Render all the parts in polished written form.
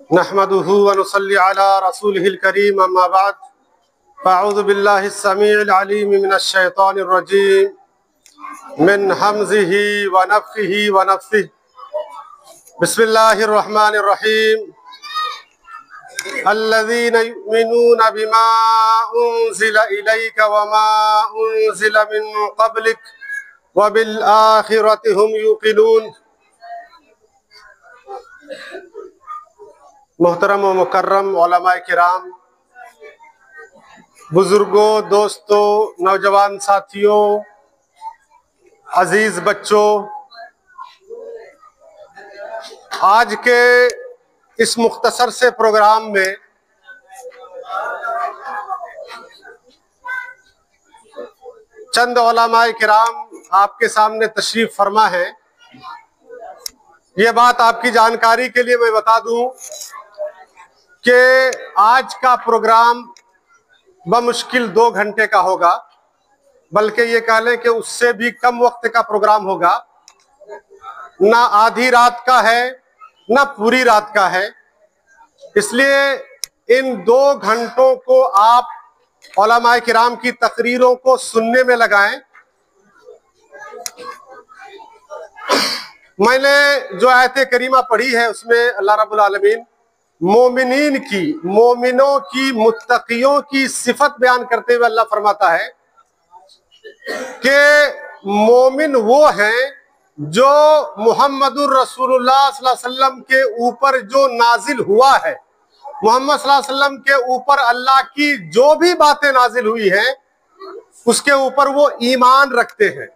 नहमदुहु व नुसल्ली अला रसूलिहिल करीम अम्मा बाद फ़अऊज़ु बिल्लाहि स्समीइल अलीम मिनश शैतानिर रजीम मिन हमज़िही व नफ़्ख़िही व नफ़्सिही बिस्मिल्लाहिर रहमानिर रहीम अल्लज़ीना युमिनूना बिमा उन्ज़िला इलैका व मा उन्ज़िला मिन क़ब्लिक व बिल आखिरति हुम युक़िनून। मोहतरम व मुकर्रम उलमाए किराम, बुजुर्गों, दोस्तों, नौजवान साथियों, अजीज बच्चों, आज के इस मुख्तसर से प्रोग्राम में चंद उलमाए किराम आपके सामने तशरीफ फरमा है। ये बात आपकी जानकारी के लिए मैं बता दूं कि आज का प्रोग्राम बमुश्किल 2 घंटे का होगा, बल्कि ये कह लें कि उससे भी कम वक्त का प्रोग्राम होगा। ना आधी रात का है ना पूरी रात का है, इसलिए इन 2 घंटों को आप उलमाए किराम की तकरीरों को सुनने में लगाएं। मैंने जो आयत करीमा पढ़ी है उसमें अल्लाह रब्बुल आलमीन मोमिनीन की, मोमिनों की, मुत्तकियों की सिफत बयान करते हुए अल्लाह फरमाता है कि मोमिन वो हैं जो मुहम्मदुर रसूलुल्लाह सल्लल्लाहु अलैहि वसल्लम के ऊपर जो नाजिल हुआ है, मोहम्मद सल्लल्लाहु अलैहि वसल्लम के ऊपर अल्लाह की जो भी बातें नाजिल हुई हैं उसके ऊपर वो ईमान रखते हैं।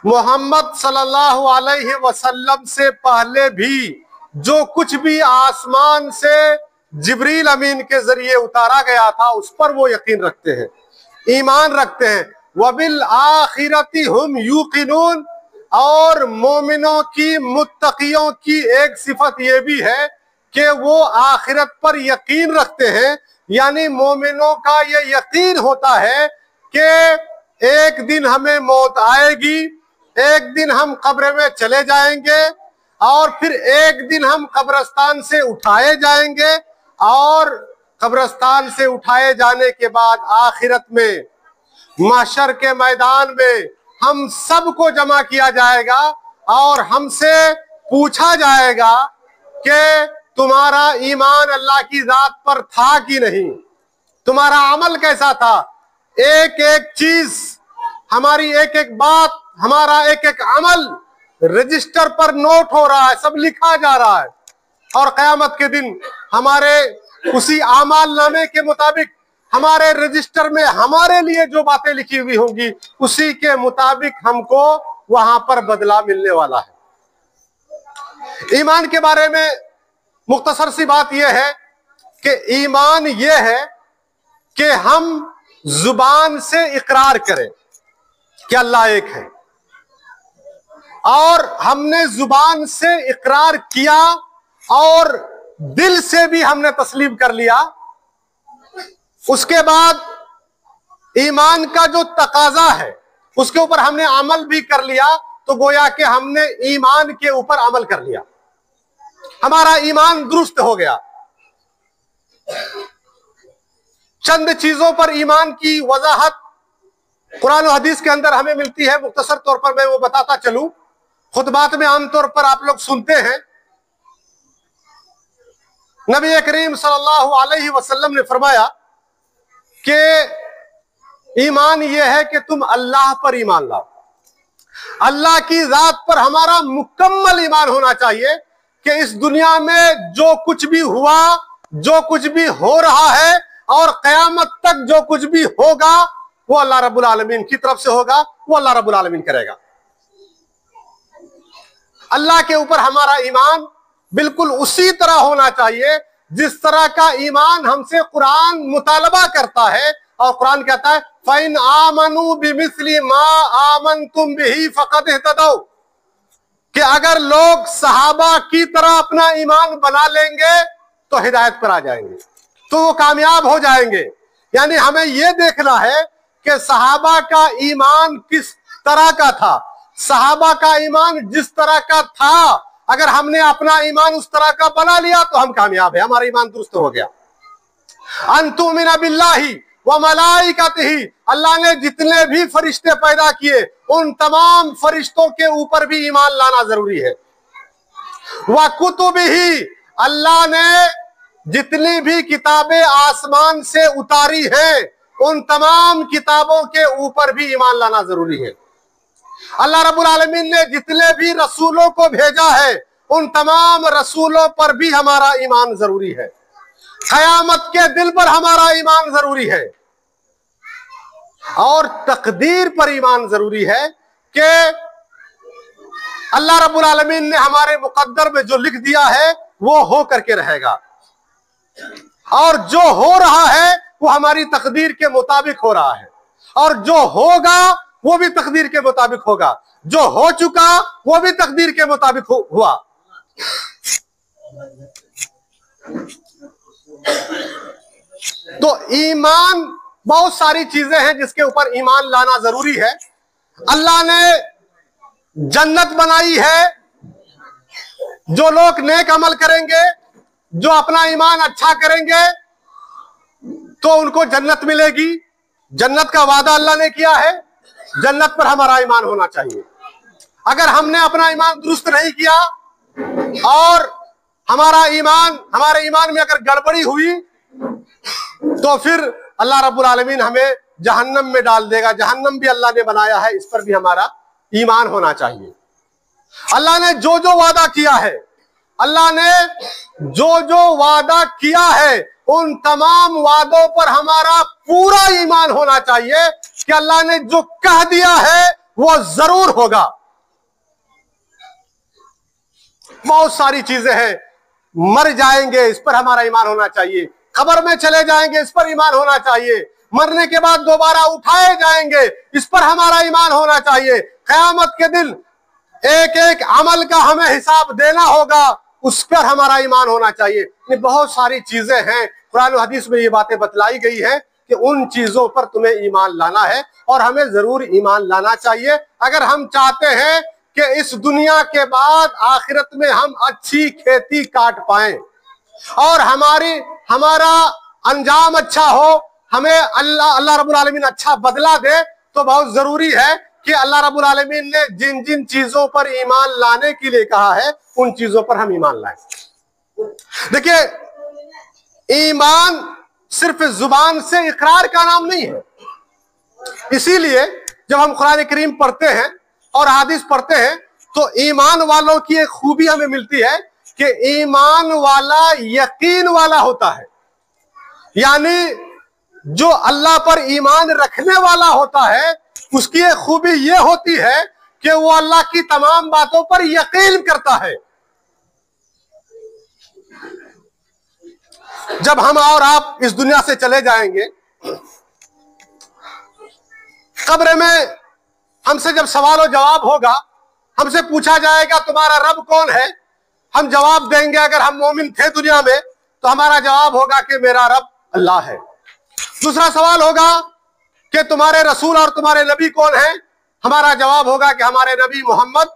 मोहम्मद सल्लल्लाहु अलैहि वसल्लम से पहले भी जो कुछ भी आसमान से जिब्रील अमीन के जरिए उतारा गया था उस पर वो यकीन रखते हैं, ईमान रखते हैं। वबिल आखिरति हुम यूकिनून। और मोमिनों की, मुत्तकियों की एक सिफत ये भी है कि वो आखिरत पर यकीन रखते हैं। यानी मोमिनों का ये यकीन होता है कि एक दिन हमें मौत आएगी, एक दिन हम कब्र में चले जाएंगे और फिर एक दिन हम कब्रिस्तान से उठाए जाएंगे और कब्रिस्तान से उठाए जाने के बाद आखिरत में महशर के मैदान में हम सबको जमा किया जाएगा और हमसे पूछा जाएगा कि तुम्हारा ईमान अल्लाह की जात पर था कि नहीं, तुम्हारा अमल कैसा था। एक एक चीज, हमारी एक एक बात, हमारा एक एक अमल रजिस्टर पर नोट हो रहा है, सब लिखा जा रहा है और क़यामत के दिन हमारे उसी आमाल नामे के मुताबिक हमारे रजिस्टर में हमारे लिए जो बातें लिखी हुई होंगी उसी के मुताबिक हमको वहां पर बदला मिलने वाला है। ईमान के बारे में मुख्तसर सी बात यह है कि ईमान यह है कि हम जुबान से इकरार करें कि अल्लाह एक है और हमने जुबान से इकरार किया और दिल से भी हमने तस्लीम कर लिया। उसके बाद ईमान का जो तकाजा है उसके ऊपर हमने अमल भी कर लिया, तो गोया कि हमने ईमान के ऊपर अमल कर लिया, हमारा ईमान दुरुस्त हो गया। चंद चीजों पर ईमान की वजाहत कुरान और हदीस के अंदर हमें मिलती है, मुख्तसर तौर पर मैं वो बताता चलूं। खुतबात में आमतौर पर आप लोग सुनते हैं, नबी करीम सल्लल्लाहु अलैहि वसल्लम ने फरमाया कि ईमान यह है कि तुम अल्लाह पर ईमान लाओ। अल्लाह की जात पर हमारा मुकम्मल ईमान होना चाहिए कि इस दुनिया में जो कुछ भी हुआ, जो कुछ भी हो रहा है और क़यामत तक जो कुछ भी होगा वो अल्लाह रब्बुल आलमीन की तरफ से होगा, वो अल्लाह रब्बुल आलमीन करेगा। अल्लाह के ऊपर हमारा ईमान बिल्कुल उसी तरह होना चाहिए जिस तरह का ईमान हमसे कुरान मुतालबा करता है। और कुरान कहता है फ़इन आमनू बिमिस्ली मा आमनतुम बिही फ़क़द इहतदौ, कि अगर लोग सहाबा की तरह अपना ईमान बना लेंगे तो हिदायत पर आ जाएंगे, तो वो कामयाब हो जाएंगे। यानी हमें यह देखना है कि सहाबा का ईमान किस तरह का था। सहाबा का ईमान जिस तरह का था अगर हमने अपना ईमान उस तरह का बना लिया तो हम कामयाब है, हमारा ईमान दुरुस्त हो गया। अंतुमिना बिल्लाही व मलाइकतिही, अल्लाह ने जितने भी फरिश्ते पैदा किए उन तमाम फरिश्तों के ऊपर भी ईमान लाना जरूरी है। व कुतुबिही, अल्लाह ने जितनी भी किताबें आसमान से उतारी हैं उन तमाम किताबों के ऊपर भी ईमान लाना जरूरी है। अल्लाह रब्बुल आलमीन ने जितने भी रसूलों को भेजा है उन तमाम रसूलों पर भी हमारा ईमान जरूरी है। क़यामत के दिन पर हमारा ईमान जरूरी है और तकदीर पर ईमान जरूरी है कि अल्लाह रब्बुल आलमीन ने हमारे मुकद्दर में जो लिख दिया है वो हो करके रहेगा और जो हो रहा है वो हमारी तकदीर के मुताबिक हो रहा है और जो होगा वो भी तकदीर के मुताबिक होगा, जो हो चुका वो भी तकदीर के मुताबिक हुआ। तो ईमान, बहुत सारी चीजें हैं जिसके ऊपर ईमान लाना जरूरी है। अल्लाह ने जन्नत बनाई है, जो लोग नेक अमल करेंगे, जो अपना ईमान अच्छा करेंगे तो उनको जन्नत मिलेगी। जन्नत का वादा अल्लाह ने किया है, जन्नत पर हमारा ईमान होना चाहिए। अगर हमने अपना ईमान दुरुस्त नहीं किया और हमारे ईमान में अगर गड़बड़ी हुई तो फिर अल्लाह रब्बुल आलमीन हमें जहन्नम में डाल देगा। जहन्नम भी अल्लाह ने बनाया है, इस पर भी हमारा ईमान होना चाहिए। अल्लाह ने जो जो वादा किया है, अल्लाह ने जो जो वादा किया है उन तमाम वादों पर हमारा पूरा ईमान होना चाहिए कि अल्लाह ने जो कह दिया है वो जरूर होगा। बहुत सारी चीजें हैं, मर जाएंगे इस पर हमारा ईमान होना चाहिए, कब्र में चले जाएंगे इस पर ईमान होना चाहिए, मरने के बाद दोबारा उठाए जाएंगे इस पर हमारा ईमान होना चाहिए, क़यामत के दिन एक एक अमल का हमें हिसाब देना होगा उस पर हमारा ईमान होना चाहिए। ये बहुत सारी चीजें हैं, कुरान और हदीस में ये बातें बतलाई गई हैं कि उन चीजों पर तुम्हें ईमान लाना है और हमें जरूर ईमान लाना चाहिए अगर हम चाहते हैं कि इस दुनिया के बाद आखिरत में हम अच्छी खेती काट पाएं और हमारा अंजाम अच्छा हो, हमें अल्लाह रब्बुल आलमीन अच्छा बदला दे। तो बहुत जरूरी है कि अल्लाह रब्बुल आलमीन ने जिन जिन चीजों पर ईमान लाने के लिए कहा है उन चीजों पर हम ईमान लाएं। देखिए, ईमान सिर्फ जुबान से इकरार का नाम नहीं है। इसीलिए जब हम कुरान करीम पढ़ते हैं और हदीस पढ़ते हैं तो ईमान वालों की एक खूबी हमें मिलती है कि ईमान वाला यकीन वाला होता है। यानी जो अल्लाह पर ईमान रखने वाला होता है उसकी एक खूबी यह होती है कि वो अल्लाह की तमाम बातों पर यकीन करता है। जब हम और आप इस दुनिया से चले जाएंगे, कब्र में हमसे जब सवाल और जवाब होगा, हमसे पूछा जाएगा तुम्हारा रब कौन है, हम जवाब देंगे। अगर हम मोमिन थे दुनिया में तो हमारा जवाब होगा कि मेरा रब अल्लाह है। दूसरा सवाल होगा कि तुम्हारे रसूल और तुम्हारे नबी कौन है, हमारा जवाब होगा कि हमारे नबी मोहम्मद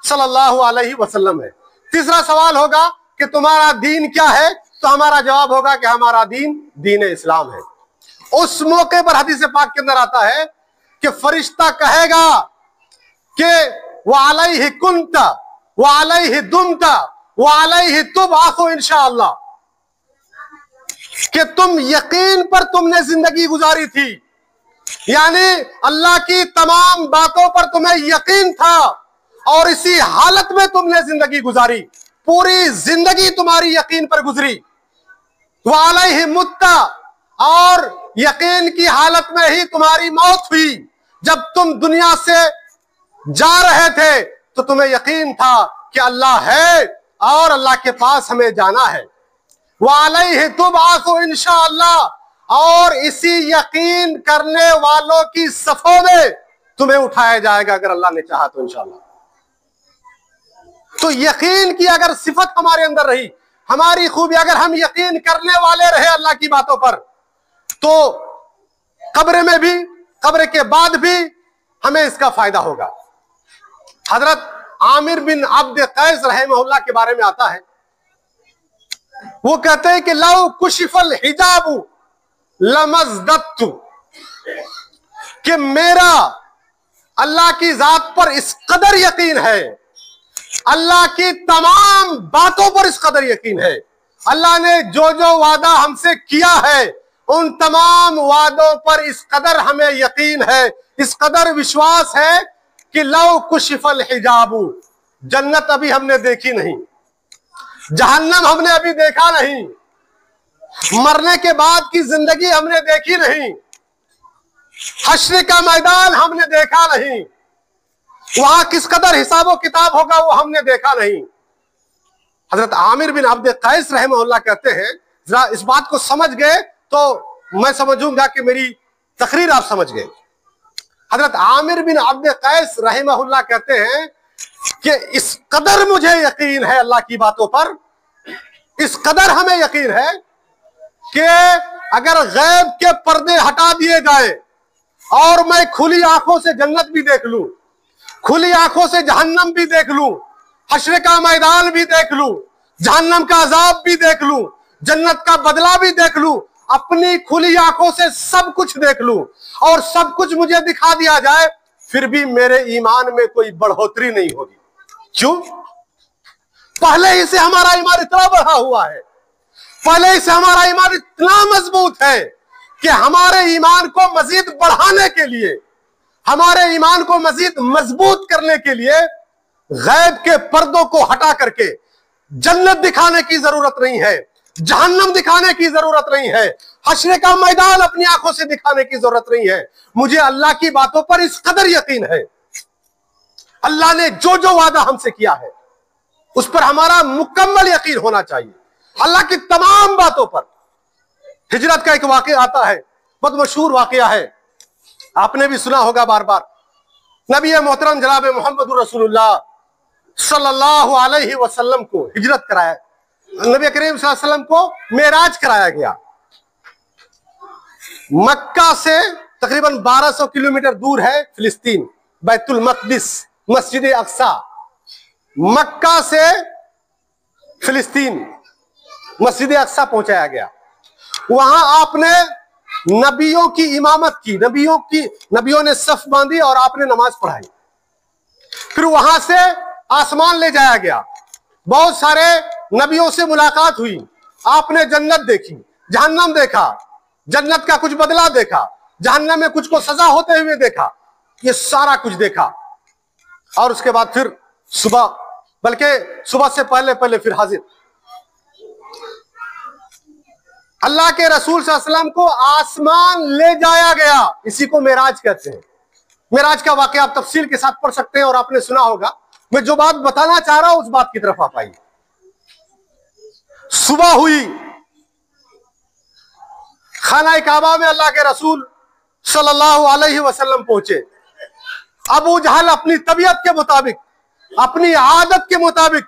सल्लल्लाहु अलैहि वसल्लम है। तीसरा सवाल होगा कि तुम्हारा दीन क्या है, तो हमारा जवाब होगा कि हमारा दीन दीन इस्लाम है। उस मौके पर हदीस पाक के अंदर आता है कि फरिश्ता कहेगा कि वअलैहि कुन्त वअलैहि दुम्त वअलैहि तुबअसु इंशाअल्लाह, कि तुम यकीन पर तुमने जिंदगी गुजारी थी, यानी अल्लाह की तमाम बातों पर तुम्हें यकीन था और इसी हालत में तुमने जिंदगी गुजारी, पूरी जिंदगी तुम्हारी यकीन पर गुजरी। वअलैहि मुत्ता, और यकीन की हालत में ही तुम्हारी मौत हुई। जब तुम दुनिया से जा रहे थे तो तुम्हें यकीन था कि अल्लाह है और अल्लाह के पास हमें जाना है। वअलैहि तुबअसु इंशाअल्लाह, और इसी यकीन करने वालों की सफों में तुम्हें उठाया जाएगा अगर अल्लाह ने चाहा तो इंशाअल्लाह। तो यकीन की अगर सिफत हमारे अंदर रही, हमारी खूबी, अगर हम यकीन करने वाले रहे अल्लाह की बातों पर, तो कब्र में भी, कब्र के बाद भी हमें इसका फायदा होगा। हजरत आमिर बिन अब्द कैस रहमहुल्लाह के बारे में आता है। वो कहते हैं कि लव कुशिफल हिजाबु लमज़दत्तु, कि मेरा अल्लाह की जात पर इस कदर यकीन है, अल्लाह की तमाम बातों पर इस कदर यकीन है, अल्लाह ने जो जो वादा हमसे किया है उन तमाम वादों पर इस कदर हमें यकीन है, इस कदर विश्वास है कि लव कुशिफल हिजाबु, जन्नत अभी हमने देखी नहीं, जहन्नम हमने अभी देखा नहीं, मरने के बाद की जिंदगी हमने देखी नहीं, हश्र का मैदान हमने देखा नहीं, वहां किस कदर हिसाब किताब होगा वो हमने देखा नहीं। हजरत आमिर बिन अब्द कैस रहमहुल्लाह कहते हैं, जरा इस बात को समझ गए तो मैं समझूंगा कि मेरी तकरीर आप समझ गए। हजरत आमिर बिन अब्द कैस रहमहुल्लाह कहते हैं कि इस कदर मुझे यकीन है अल्लाह की बातों पर, इस कदर हमें यकीन है कि अगर गैब के पर्दे हटा दिए जाए और मैं खुली आंखों से जन्नत भी देख लूं, खुली आंखों से जहन्नम भी देख लूं, हश्र का मैदान भी देख लूं, जहन्नम का अजाब भी देख लूं, जन्नत का बदला भी देख लूं, अपनी खुली आंखों से सब कुछ देख लूं और सब कुछ मुझे दिखा दिया जाए, फिर भी मेरे ईमान में कोई बढ़ोतरी नहीं होगी। क्यों? पहले ही से हमारा ईमान इतना बढ़ा हुआ है, पहले ही से हमारा ईमान इतना मजबूत है कि हमारे ईमान को मजीद बढ़ाने के लिए, हमारे ईमान को मजीद मजबूत करने के लिए गैब के पर्दों को हटा करके जन्नत दिखाने की जरूरत नहीं है, जहन्नम दिखाने की जरूरत नहीं है, हश्र का मैदान अपनी आंखों से दिखाने की जरूरत नहीं है। मुझे अल्लाह की बातों पर इस कदर यकीन है, अल्लाह ने जो जो वादा हमसे किया है उस पर हमारा मुकम्मल यकीन होना चाहिए। अल्लाह की तमाम बातों पर। हिजरत का एक वाकया आता है, बहुत मशहूर वाकया है, आपने भी सुना होगा बार बार। नबी मोहतरम जनाब मोहम्मद रसूलुल्लाह सल्लल्लाहु अलैहि वसल्लम को हिजरत कराया, नबी करीम सल्लल्लाहु अलैहि वसल्लम को मेराज कराया गया। मक्का से तकरीबन 1200 किलोमीटर दूर है फिलिस्तीन, बैतुल मक़दिस, मस्जिद अक्सा। मक्का से फिलिस्तीन मस्जिद अक्सा पहुंचाया गया। वहां आपने नबियों की इमामत की, नबियों ने सफ बांधी और आपने नमाज पढ़ाई। फिर वहां से आसमान ले जाया गया, बहुत सारे नबियों से मुलाकात हुई, आपने जन्नत देखी, जहन्नम देखा, जन्नत का कुछ बदला देखा, जहन्नम में कुछ को सजा होते हुए देखा, ये सारा कुछ देखा। और उसके बाद फिर सुबह, बल्कि सुबह से पहले पहले फिर हाजिर। अल्लाह के रसूल सल्लल्लाहु अलैहि वसल्लम को आसमान ले जाया गया, इसी को मेराज कहते हैं। मेराज का वाकया आप तफसील के साथ पढ़ सकते हैं और आपने सुना होगा। मैं जो बात बताना चाह रहा हूं उस बात की तरफ आप आइए। सुबह हुई, खाना काबा में अल्लाह के रसूल सल्लल्लाहु अलैहि वसल्लम पहुंचे। अबू जहल अपनी तबीयत के मुताबिक, अपनी आदत के मुताबिक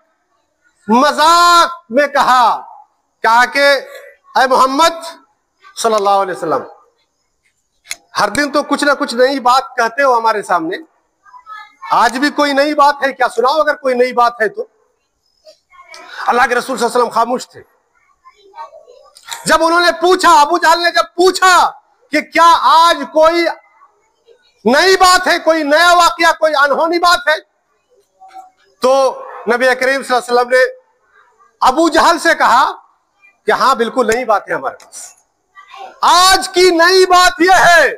मजाक में कहा कि ऐ मोहम्मद सल्लल्लाहु अलैहि वसल्लम, हर दिन तो कुछ ना कुछ नई बात कहते हो हमारे सामने, आज भी कोई नई बात है क्या? सुनाओ अगर कोई नई बात है तो। अल्लाह के रसूल सल्लल्लाहु अलैहि वसल्लम खामोश थे। जब उन्होंने पूछा, अबू जहल ने जब पूछा कि क्या आज कोई नई बात है, कोई नया वाकया, कोई अनहोनी बात है, तो नबी करीम सल्लल्लाहु अलैहि वसल्लम ने अबू जहल से कहा कि हाँ बिल्कुल नई बात है हमारे पास। आज की नई बात यह है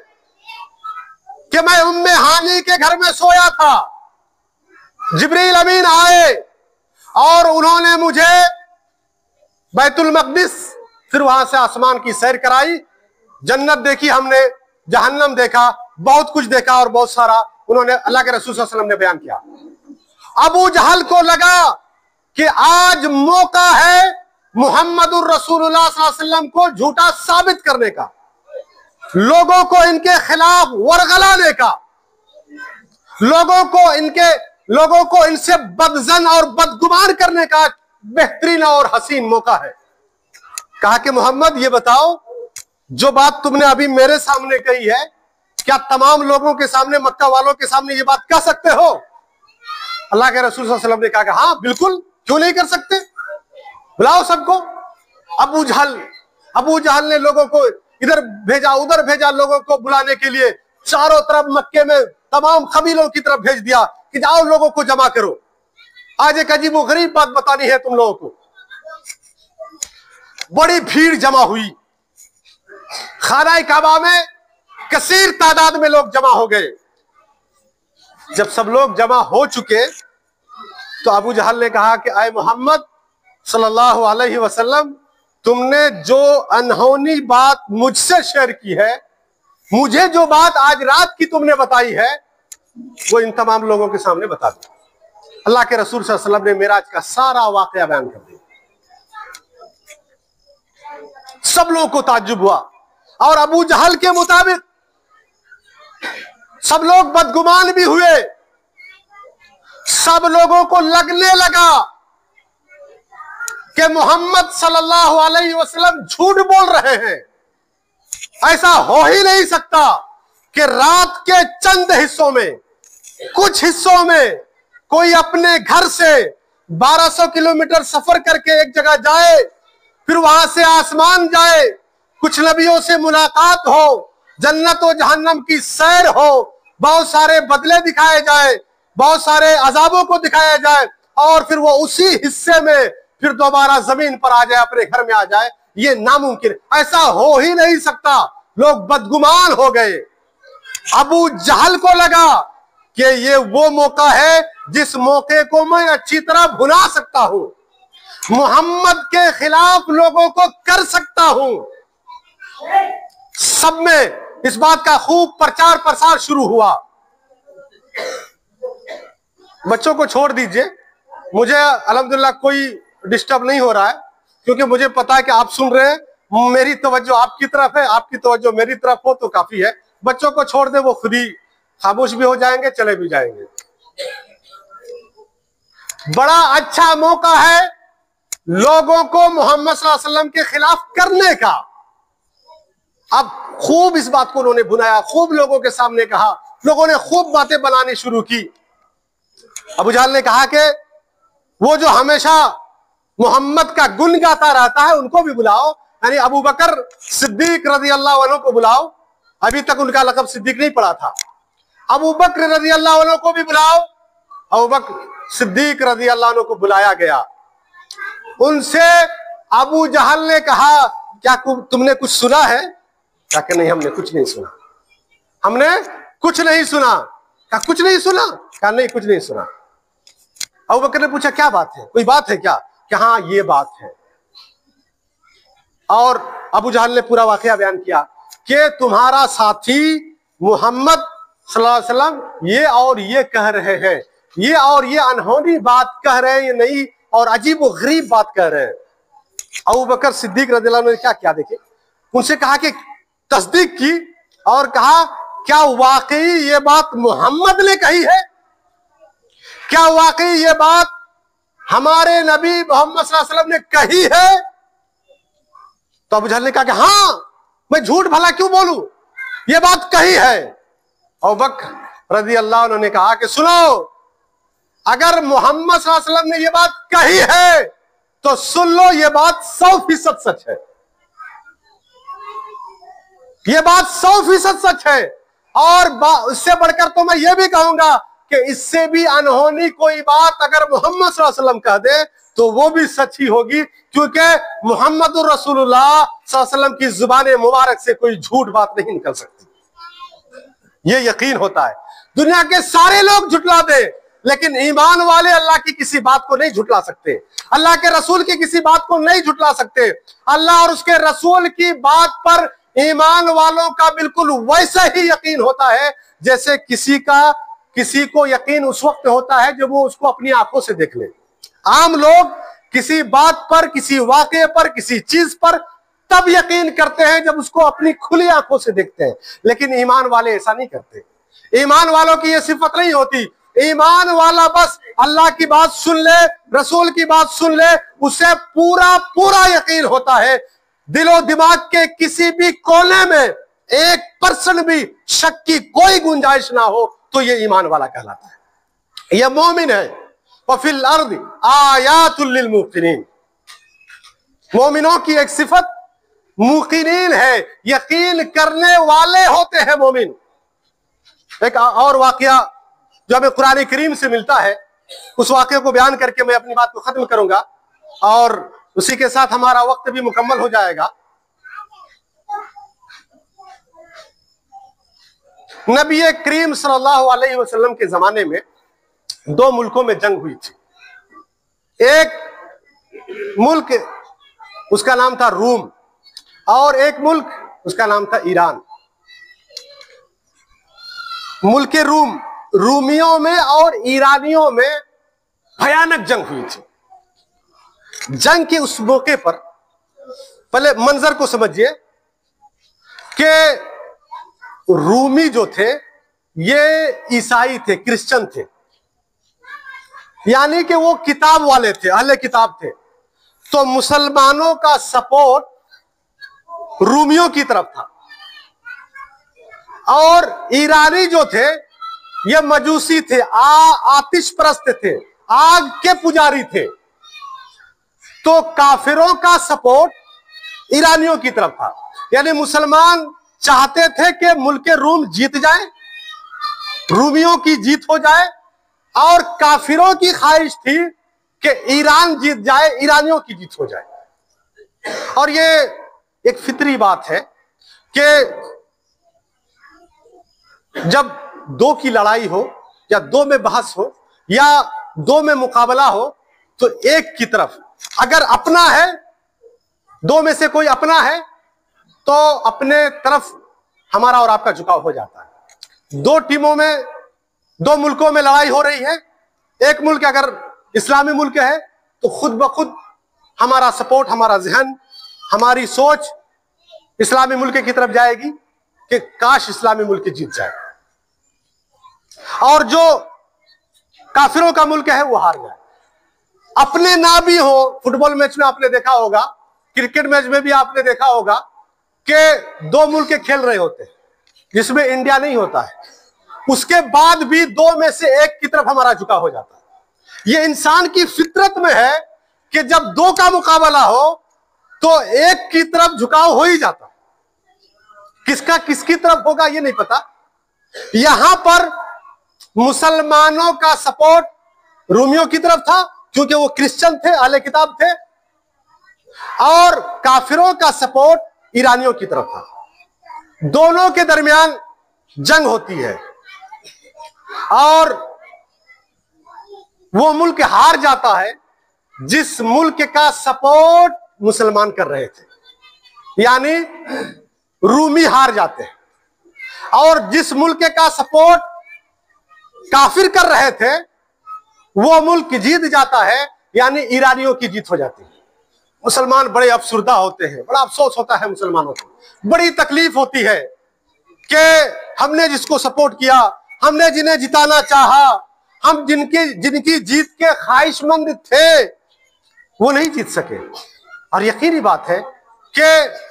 कि मैं उम्मे हानी के घर में सोया था, जिब्रील अमीन आए और उन्होंने मुझे बैतुल मक़दिस, फिर वहां से आसमान की सैर कराई, जन्नत देखी हमने, जहन्नम देखा, बहुत कुछ देखा और बहुत सारा उन्होंने अल्लाह के रसूल सल्लल्लाहु अलैहि वसल्लम ने बयान किया। अबू जहल को लगा कि आज मौका है मुहम्मदुर रसूलुल्लाह सल्लल्लाहु अलैहि वसल्लम को झूठा साबित करने का, लोगों को इनके खिलाफ वरगलाने का, लोगों को इनसे बदजन और बदगुमान करने का बेहतरीन और हसीन मौका है। कहा कि मोहम्मद ये बताओ, जो बात तुमने अभी मेरे सामने कही है, क्या तमाम लोगों के सामने, मक्का वालों के सामने ये बात कह सकते हो? अल्लाह के रसूल सल्लल्लाहु अलैहि वसल्लम ने कहा कि हाँ बिल्कुल, क्यों नहीं कर सकते, बुलाओ सबको। अबू जहल ने लोगों को इधर भेजा उधर भेजा, लोगों को बुलाने के लिए चारों तरफ मक्के में तमाम कबीलों की तरफ भेज दिया कि जाओ लोगों को जमा करो। आज एक अजीब व गरीब बात बतानी है तुम लोगों को। बड़ी भीड़ जमा हुई, खाना काबा में कसीर तादाद में लोग जमा हो गए। जब सब लोग जमा हो चुके तो अबू जहल ने कहा कि आए मोहम्मद सल्लल्लाहु अलैहि वसल्लम, तुमने जो अनहोनी बात मुझसे शेयर की है, मुझे जो बात आज रात की तुमने बताई है, वो इन तमाम लोगों के सामने बता दो। अल्लाह के रसूल सल्लल्लाहु अलैहि वसल्लम ने मेराज का सारा वाकया बयान कर दिया। सब लोगों को ताज्जुब हुआ और अबू जहल के मुताबिक सब लोग बदगुमान भी हुए। सब लोगों को लगने लगा कि मोहम्मद सल्लल्लाहु अलैहि वसल्लम झूठ बोल रहे हैं। ऐसा हो ही नहीं सकता कि रात के चंद हिस्सों में, कुछ हिस्सों में कोई अपने घर से 1200 किलोमीटर सफर करके एक जगह जाए, फिर वहां से आसमान जाए, कुछ नबियों से मुलाकात हो, जन्नत और जहन्नम की सैर हो, बहुत सारे बदले दिखाए जाए, बहुत सारे अजाबों को दिखाया जाए, और फिर वो उसी हिस्से में फिर दोबारा जमीन पर आ जाए, अपने घर में आ जाए। ये नामुमकिन, ऐसा हो ही नहीं सकता। लोग बदगुमान हो गए। अबू जहल को लगा कि ये वो मौका है जिस मौके को मैं अच्छी तरह भुला सकता हूं, मोहम्मद के खिलाफ लोगों को कर सकता हूं। सब में इस बात का खूब प्रचार प्रसार शुरू हुआ। बच्चों को छोड़ दीजिए, मुझे अल्हम्दुलिल्लाह कोई डिस्टर्ब नहीं हो रहा है, क्योंकि मुझे पता है कि आप सुन रहे हैं, मेरी तवज्जो आपकी तरफ है, आपकी तवज्जो मेरी तरफ हो तो काफी है। बच्चों को छोड़ दे, वो खुद ही खामोश भी हो जाएंगे, चले भी जाएंगे। बड़ा अच्छा मौका है लोगों को मोहम्मद सल्लल्लाहु अलैहि वसल्लम के खिलाफ करने का। अब खूब इस बात को उन्होंने भुनाया, खूब लोगों के सामने कहा, लोगों ने खूब बातें बनानी शुरू की। अबू जहल ने कहा कि वो जो हमेशा मोहम्मद का गुण गाता रहता है उनको भी बुलाओ, यानी अबू बकर सिद्दीक रज़ी अल्लाह अन्हु को बुलाओ। अभी तक उनका लक़ब सिद्दीक नहीं पड़ा था। अबू बकर रज़ी अल्लाह अन्हु को भी बुलाओ। अबू बकर सिद्दीक रज़ी अल्लाह अन्हु को बुलाया गया। उनसे अबू जहल ने कहा, क्या तुमने कुछ सुना है? क्या कि नहीं, हमने कुछ नहीं सुना, हमने कुछ नहीं सुना। क्या कुछ नहीं सुना? क्या नहीं, कुछ नहीं सुना। अबू बकर ने पूछा, क्या बात है, कोई बात है क्या? कि हाँ ये बात है। और अबू जहल ने पूरा वाकया बयान किया कि तुम्हारा साथी मोहम्मद सल्लल्लाहु अलैहि वसल्लम ये और ये कह रहे हैं, ये और ये अनहोनी बात कह रहे हैं, ये नई और अजीब व गरीब बात कह रहे हैं। अबू बकर सिद्दीक रज़ियल्लाहु अन्हु ने क्या किया, देखिए, उनसे कहा कि तस्दीक की और कहा, क्या वाकई ये बात मोहम्मद ने कही है? क्या वाकई ये बात हमारे नबी मोहम्मद सल्लल्लाहु अलैहि वसल्लम ने कही है? तो अबू जहल ने कहा कि हाँ, मैं झूठ भला क्यों बोलूं, ये बात कही है। अबू बकर रज़ियल्लाहु अन्हु ने कहा कि सुनो, अगर मोहम्मद सल्लल्लाहु अलैहि वसल्लम ने ये बात कही है तो सुन लो, ये बात 100% सच है, ये बात 100% सच है। और इससे बढ़कर तो मैं ये भी कहूंगा कि इससे भी अनहोनी कोई बात अगर मोहम्मद सल्लल्लाहु अलैहि वसल्लम कह दे तो वो भी सच ही होगी, क्योंकि मुहम्मदुर रसूलुल्लाह सल्लल्लाहु अलैहि वसल्लम की जुबान मुबारक से कोई झूठ बात नहीं निकल सकती। ये यकीन होता है। दुनिया के सारे लोग झुटला दे, लेकिन ईमान वाले अल्लाह की किसी बात को नहीं झुटला सकते, अल्लाह के रसूल की किसी बात को नहीं झुटला सकते। अल्लाह और उसके रसूल की बात पर ईमान वालों का बिल्कुल वैसा ही यकीन होता है जैसे किसी को यकीन उस वक्त होता है जब वो उसको अपनी आंखों से देख ले। आम लोग किसी बात पर, किसी वाकये पर, किसी चीज पर तब यकीन करते हैं जब उसको अपनी खुली आंखों से देखते हैं, लेकिन ईमान वाले ऐसा नहीं करते। ईमान वालों की यह सिफत नहीं होती। ईमान वाला बस अल्लाह की बात सुन ले, रसूल की बात सुन ले, उसे पूरा पूरा यकीन होता है। दिलो दिमाग के किसी भी कोने में 1% भी शक की कोई गुंजाइश ना हो तो ये ईमान वाला कहलाता है, यह मोमिन है। वफिल अर्द आयातुल लिल मुक़िनीन। मोमिनों की एक सिफत मुक़िनीन है, यकीन करने वाले होते हैं मोमिन। एक और वाकया जो हमें कुरान करीम से मिलता है, उस वाकये को बयान करके मैं अपनी बात को खत्म करूंगा और उसी के साथ हमारा वक्त भी मुकम्मल हो जाएगा। नबी करीम सल्लल्लाहु अलैहि वसल्लम के जमाने में दो मुल्कों में जंग हुई थी। एक मुल्क उसका नाम था रूम और एक मुल्क उसका नाम था ईरान। मुल्क रूमियों में और ईरानियों में भयानक जंग हुई थी। जंग के उस मौके पर पहले मंजर को समझिए कि रूमी जो थे ये ईसाई थे, क्रिश्चियन थे, यानी कि वो किताब वाले थे, अहले किताब थे। तो मुसलमानों का सपोर्ट रूमियों की तरफ था और ईरानी जो थे ये मजूसी थे, आतिश परस्त थे, आग के पुजारी थे। तो काफिरों का सपोर्ट ईरानियों की तरफ था, यानी मुसलमान चाहते थे कि मुल्क रूम जीत जाए, रूमियों की जीत हो जाए, और काफिरों की ख्वाहिश थी कि ईरान जीत जाए, ईरानियों की जीत हो जाए। और ये एक फितरी बात है कि जब दो की लड़ाई हो या दो में बहस हो या दो में मुकाबला हो, तो एक की तरफ अगर अपना है, दो में से कोई अपना है, तो अपने तरफ हमारा और आपका झुकाव हो जाता है। दो टीमों में, दो मुल्कों में लड़ाई हो रही है, एक मुल्क अगर इस्लामी मुल्क है तो खुद ब खुद हमारा सपोर्ट, हमारा जहन, हमारी सोच इस्लामी मुल्क की तरफ जाएगी कि काश इस्लामी मुल्क जीत जाए, और जो काफिरों का मुल्क है वो हार जाए। अपने ना भी हो, फुटबॉल मैच में आपने देखा होगा, क्रिकेट मैच में भी आपने देखा होगा कि दो मुल्क खेल रहे होते हैं जिसमें इंडिया नहीं होता है, उसके बाद भी दो में से एक की तरफ हमारा झुकाव हो जाता है। ये इंसान की फितरत में है कि जब दो का मुकाबला हो तो एक की तरफ झुकाव हो ही जाता है। किसका किसकी तरफ होगा ये नहीं पता। यहां पर मुसलमानों का सपोर्ट रूमियों की तरफ था क्योंकि वो क्रिश्चियन थे, अहले किताब थे, और काफिरों का सपोर्ट ईरानियों की तरफ था। दोनों के दरमियान जंग होती है और वो मुल्क हार जाता है जिस मुल्क का सपोर्ट मुसलमान कर रहे थे, यानी रूमी हार जाते हैं, और जिस मुल्क का सपोर्ट काफिर कर रहे थे वो मुल्क जीत जाता है, यानी ईरानियों की जीत हो जाती है। मुसलमान बड़े अफसुर्दा होते हैं, बड़ा अफसोस होता है मुसलमानों को, बड़ी तकलीफ होती है कि हमने जिसको सपोर्ट किया, हमने जिन्हें जिताना चाहा, हम जिनकी जीत के ख्वाहिशमंद थे, वो नहीं जीत सके। और यकीनी बात है कि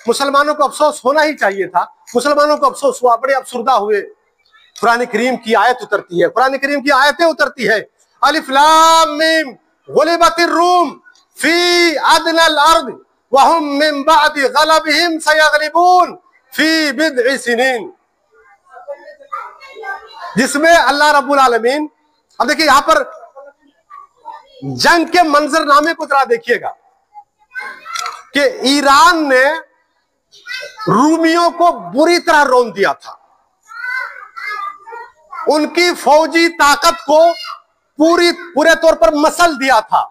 मुसलमानों को अफसोस होना ही चाहिए था। मुसलमानों को अफसोस हुआ, बड़े अफसुर्दा हुए। कुरान करीम की आयत उतरती है, कुरान करीम की आयतें उतरती है, अलिफ लाम मीम गुलिबतिर रूम फी अदनल अर्द व हुम मिन बअदि गलबिहिम सयगलिबून फी बिदइ सिनीन, जिसमें अल्लाह रब्बुल आलमीन, अब देखिए यहां पर जंग के मंजरनामे को जरा देखिएगा कि ईरान ने रूमियों को बुरी तरह रौंद दिया था, उनकी फौजी ताकत को पूरे तौर पर मसल दिया था।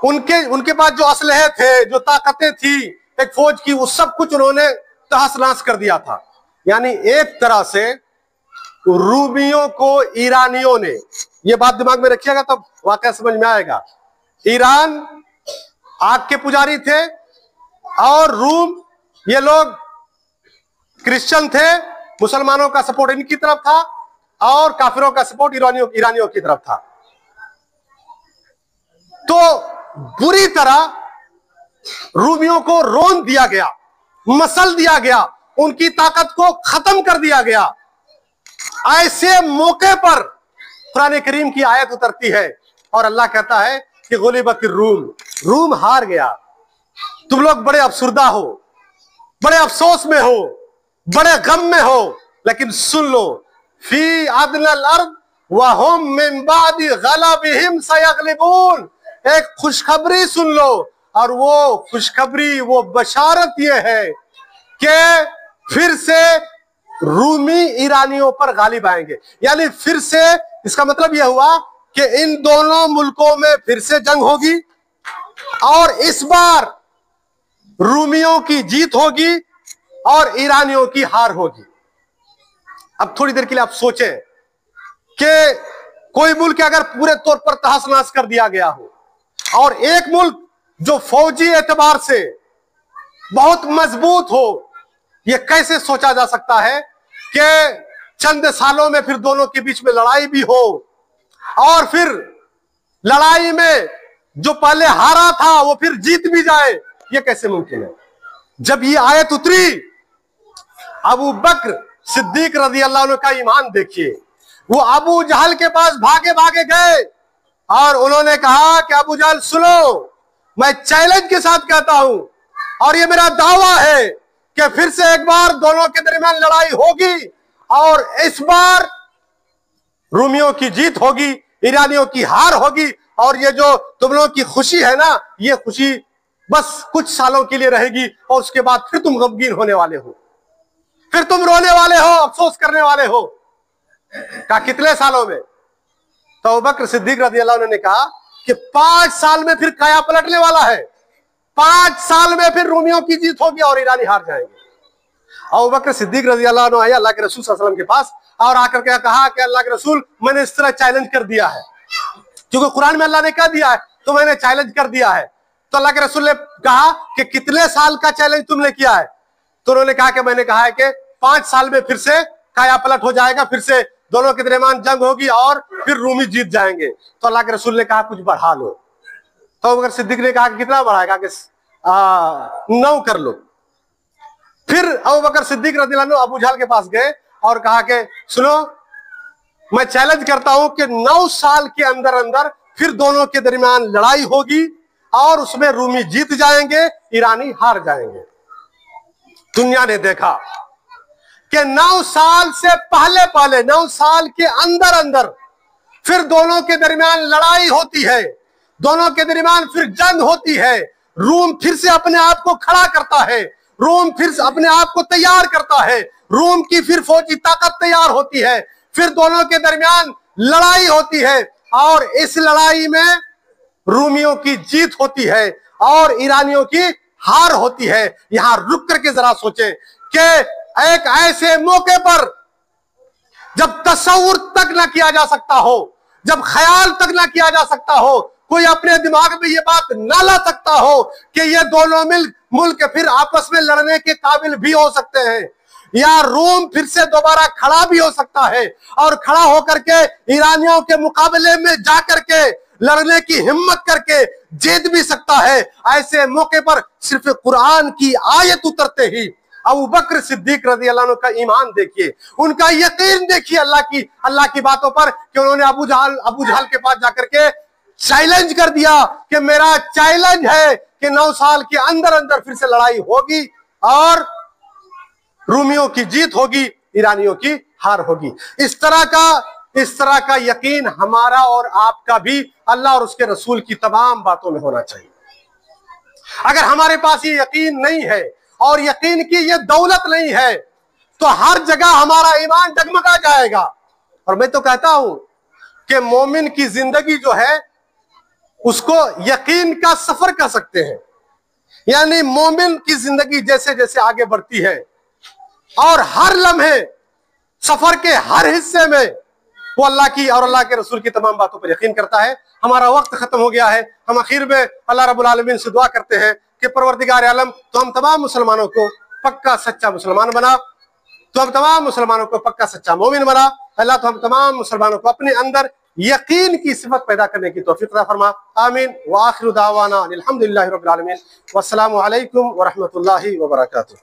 उनके पास जो असलहे थे, जो ताकतें थी एक फौज की, वो सब कुछ उन्होंने तहस नहस कर दिया था। यानी एक तरह से रूमियों को ईरानियों ने, ये बात दिमाग में रखिएगा तब वाकया समझ में आएगा, ईरान आग के पुजारी थे और रूम, ये लोग क्रिश्चियन थे, मुसलमानों का सपोर्ट इनकी तरफ था और काफिरों का सपोर्ट ईरानियों की तरफ था। तो बुरी तरह रूमियों को रौंद दिया गया, मसल दिया गया, उनकी ताकत को खत्म कर दिया गया। ऐसे मौके पर कुरान करीम की आयत उतरती है और अल्लाह कहता है कि गुलिबत रूम, रूम हार गया। तुम लोग बड़े अफसुर्दा हो, बड़े अफसोस में हो, बड़े गम में हो, लेकिन सुन लो, फी अदनल अर्द वहुम मिन बादी गलबिहिम सयगलिबून। एक खुशखबरी सुन लो, और वो खुशखबरी, वो बशारत ये है कि फिर से रूमी ईरानियों पर गालिब आएंगे। यानी फिर से, इसका मतलब यह हुआ कि इन दोनों मुल्कों में फिर से जंग होगी और इस बार रूमियों की जीत होगी और ईरानियों की हार होगी। अब थोड़ी देर के लिए आप सोचें कि कोई मुल्क अगर पूरे तौर पर तहस नहस कर दिया गया हो और एक मुल्क जो फौजी एतबार से बहुत मजबूत हो, यह कैसे सोचा जा सकता है कि चंद सालों में फिर दोनों के बीच में लड़ाई भी हो और फिर लड़ाई में जो पहले हारा था वो फिर जीत भी जाए? ये कैसे मुमकिन है? जब ये आयत उतरी, अबू बकर सिद्दीक रज़ी अल्लाह अन्हु का ईमान देखिए। वो अबू जहल के पास भागे भागे गए और उन्होंने कहा कि अबू जहल सुनो, मैं चैलेंज के साथ कहता हूं और ये मेरा दावा है कि फिर से एक बार दोनों के दरमियान लड़ाई होगी और इस बार रूमियों की जीत होगी, ईरानियों की हार होगी। और ये जो तुम लोगों की खुशी है ना, ये खुशी बस कुछ सालों के लिए रहेगी और उसके बाद फिर तुम गमगीन होने वाले हो, फिर तुम रोने वाले हो, अफसोस करने वाले हो। कहा कितने सालों में? तो अबू बकर सिद्दीक रज़ी अल्लाह अन्हु ने कहा कि 5 साल में फिर काया पलटने वाला है, 5 साल में फिर रूमियों की जीत होगी और ईरानी हार जाएंगे। अबू बकर सिद्दीक रज़ी अल्लाह अन्हु आए अल्लाह के रसूल सल्लल्लाहु अलैहि वसल्लम के पास और आकर के कहा कि अल्लाह के रसूल, मैंने इस तरह चैलेंज कर दिया है, क्योंकि कुरान में अल्लाह ने कह दिया है तो मैंने चैलेंज कर दिया है। तो अल्लाह के रसूल ने कहा कि कितने साल का चैलेंज तुमने किया है? तो उन्होंने कहा कि मैंने कहा है कि 5 साल में फिर से काया पलट हो जाएगा, फिर से दोनों के दरमियान जंग होगी और फिर रूमी जीत जाएंगे। तो अल्लाह के रसूल ने कहा कुछ बढ़ा लो। तो अबू बकर सिद्दीक ने कहा कि कितना बढ़ाएगा? कि 9 कर लो। फिर अबू बकर सिद्दीक रज़ियल्लाहु अन्हु अबू जहल के पास गए और कहा कि सुनो, मैं चैलेंज करता हूं कि 9 साल के अंदर अंदर फिर दोनों के दरमियान लड़ाई होगी और उसमें रूमी जीत जाएंगे, ईरानी हार जाएंगे। दुनिया ने देखा कि 9 साल से पहले 9 साल के अंदर अंदर फिर दोनों के दरमियान लड़ाई होती है, दोनों के दरमियान फिर जंग होती है। रूम फिर से अपने आप को खड़ा करता है, रूम फिर से अपने आप को तैयार करता है, रूम की फिर फौजी ताकत तैयार होती है, फिर दोनों के दरमियान लड़ाई होती है और इस लड़ाई में रूमियों की जीत होती है और ईरानियों की हार होती है। यहां रुक करके जरा सोचें कि एक ऐसे मौके पर जब तस्वुर तक ना किया जा सकता हो, जब ख्याल तक ना किया जा सकता हो, कोई अपने दिमाग में ये बात ना ला सकता हो कि ये दोनों मुल्क फिर आपस में लड़ने के काबिल भी हो सकते हैं, या रोम फिर से दोबारा खड़ा भी हो सकता है और खड़ा होकर के ईरानियों के मुकाबले में जाकर के लड़ने की हिम्मत करके जीत भी सकता है। ऐसे मौके पर सिर्फ कुरान की आयत उतरते ही अबू बकर सिद्दीक रज़ी अल्लाह अन्हु का ईमान देखिए, उनका यकीन देखिए अल्लाह की बातों पर, कि उन्होंने अबू जहल के पास जाकर के चैलेंज कर दिया कि मेरा चैलेंज है कि 9 साल के अंदर अंदर फिर से लड़ाई होगी और रूमियों की जीत होगी, ईरानियों की हार होगी। इस तरह का यकीन हमारा और आपका भी अल्लाह और उसके रसूल की तमाम बातों में होना चाहिए। अगर हमारे पास ये यकीन नहीं है और यकीन की ये दौलत नहीं है तो हर जगह हमारा ईमान डगमगा जाएगा। और मैं तो कहता हूं कि मोमिन की जिंदगी जो है उसको यकीन का सफर कर सकते हैं। यानी मोमिन की जिंदगी जैसे जैसे आगे बढ़ती है और हर लम्हे सफर के हर हिस्से में वो अल्लाह की और अल्लाह के रसूल की तमाम बातों पर यकीन करता है। हमारा वक्त खत्म हो गया है। हम आखिर में अल्लाह रब्बुल आलमीन से दुआ करते हैं कि परवरदिगार आलम तो हम तमाम मुसलमानों को पक्का सच्चा मुसलमान बना, तो हम तमाम मुसलमानों को पक्का सच्चा मोमिन बना। अल्लाह तो हम तमाम मुसलमानों को अपने अंदर यकीन की सिफत पैदा करने की तौफीक अता फरमा। आमीन व आखिरु दावाना अल्हम्दुलिल्लाहि रब्बिल आलमीन। वस्सलामु अलैकुम व रहमतुल्लाहि व बरकातुहू।